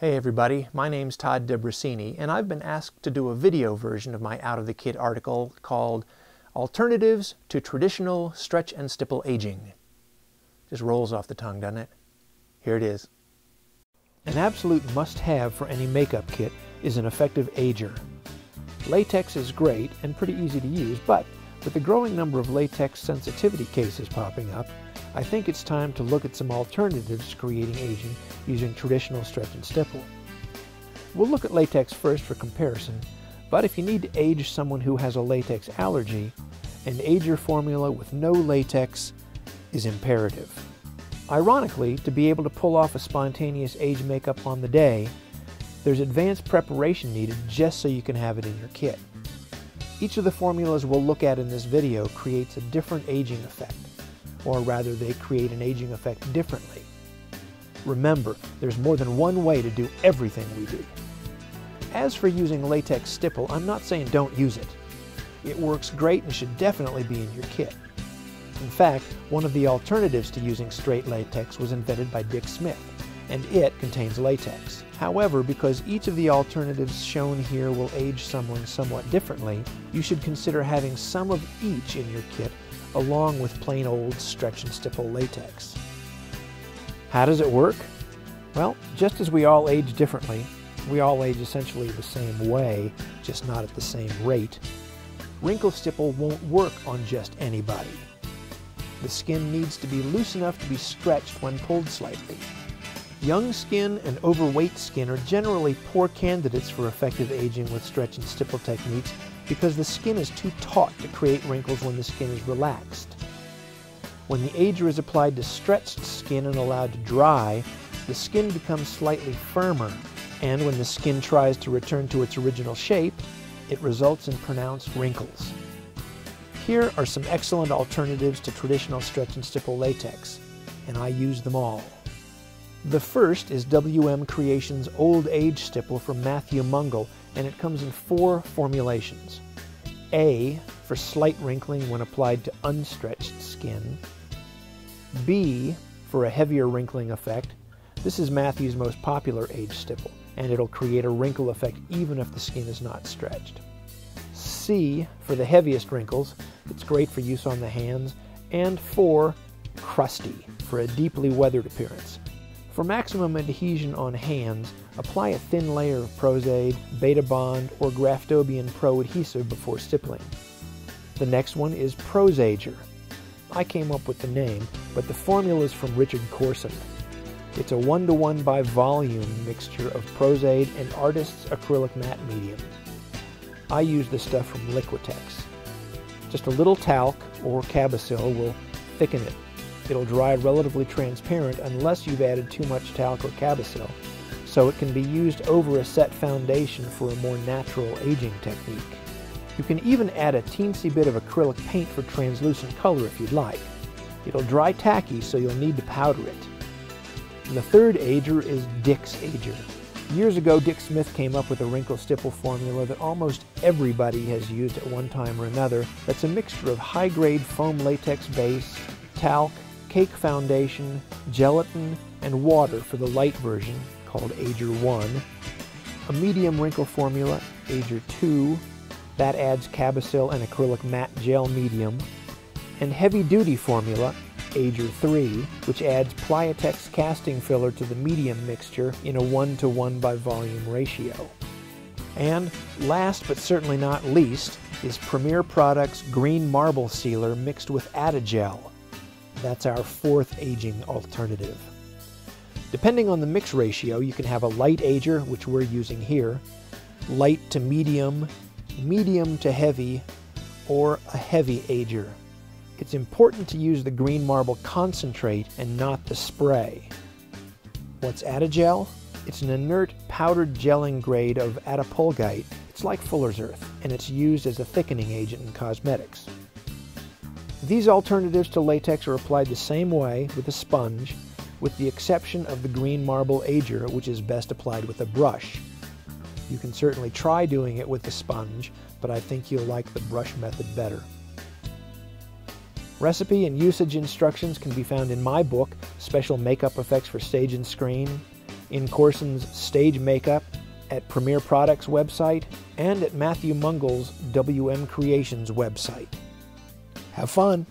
Hey everybody, my name's Todd DeBrasini, and I've been asked to do a video version of my Out of the Kit article called Alternatives to Traditional Stretch and Stipple Aging. Just rolls off the tongue, doesn't it? Here it is. An absolute must-have for any makeup kit is an effective ager. Latex is great and pretty easy to use, but with the growing number of latex sensitivity cases popping up, I think it's time to look at some alternatives to creating aging using traditional stretch and stipple. We'll look at latex first for comparison, but if you need to age someone who has a latex allergy, an ager formula with no latex is imperative. Ironically, to be able to pull off a spontaneous age makeup on the day, there's advanced preparation needed just so you can have it in your kit. Each of the formulas we'll look at in this video creates a different aging effect, or rather they create an aging effect differently. Remember, there's more than one way to do everything we do. As for using latex stipple, I'm not saying don't use it. It works great and should definitely be in your kit. In fact, one of the alternatives to using straight latex was invented by Dick Smith, and it contains latex. However, because each of the alternatives shown here will age someone somewhat differently, you should consider having some of each in your kit along with plain old stretch and stipple latex. How does it work? Well, just as we all age differently, we all age essentially the same way, just not at the same rate. Wrinkle stipple won't work on just anybody. The skin needs to be loose enough to be stretched when pulled slightly. Young skin and overweight skin are generally poor candidates for effective aging with stretch and stipple techniques because the skin is too taut to create wrinkles when the skin is relaxed. When the ager is applied to stretched skin and allowed to dry, the skin becomes slightly firmer, and when the skin tries to return to its original shape, it results in pronounced wrinkles. Here are some excellent alternatives to traditional stretch and stipple latex, and I use them all. The first is WM Creations Old Age Stipple from Matthew Mungle, and it comes in 4 formulations. A, for slight wrinkling when applied to unstretched skin. B, for a heavier wrinkling effect. This is Matthew's most popular age stipple, and it'll create a wrinkle effect even if the skin is not stretched. C, for the heaviest wrinkles. It's great for use on the hands. And 4, Crusty, for a deeply weathered appearance. For maximum adhesion on hands, apply a thin layer of Pros-Aide, Beta-Bond, or Graftobian Pro adhesive before stippling. The next one is Pros-Ager. I came up with the name, but the formula is from Richard Corson. It's a 1:1 by volume mixture of Pros-Aide and Artist's acrylic matte medium. I use the stuff from Liquitex. Just a little talc or Cabasil will thicken it. It'll dry relatively transparent unless you've added too much talc or Cabasil, so it can be used over a set foundation for a more natural aging technique. You can even add a teensy bit of acrylic paint for translucent color if you'd like. It'll dry tacky, so you'll need to powder it. And the third ager is Dick's Ager. Years ago, Dick Smith came up with a wrinkle stipple formula that almost everybody has used at one time or another. That's a mixture of high-grade foam latex base, talc, cake foundation, gelatin, and water for the light version, called Ager 1, a medium wrinkle formula, Ager 2, that adds Cabasil and acrylic matte gel medium, and heavy-duty formula, Ager 3, which adds Pliotex casting filler to the medium mixture in a 1:1 by volume ratio. And last but certainly not least is Premier Products Green Marble Sealer mixed with Adagel. That's our 4th aging alternative. Depending on the mix ratio, you can have a light ager, which we're using here, light to medium, medium to heavy, or a heavy ager. It's important to use the green marble concentrate and not the spray. What's Adagel? It's an inert powdered gelling grade of adipolgite. It's like Fuller's Earth, and it's used as a thickening agent in cosmetics. These alternatives to latex are applied the same way with a sponge, with the exception of the green marble ager, which is best applied with a brush. You can certainly try doing it with the sponge, but I think you'll like the brush method better. Recipe and usage instructions can be found in my book, Special Makeup Effects for Stage and Screen, in Corson's stage makeup, at Premier Products website, and at Matthew Mungle's WM Creations website. Have fun!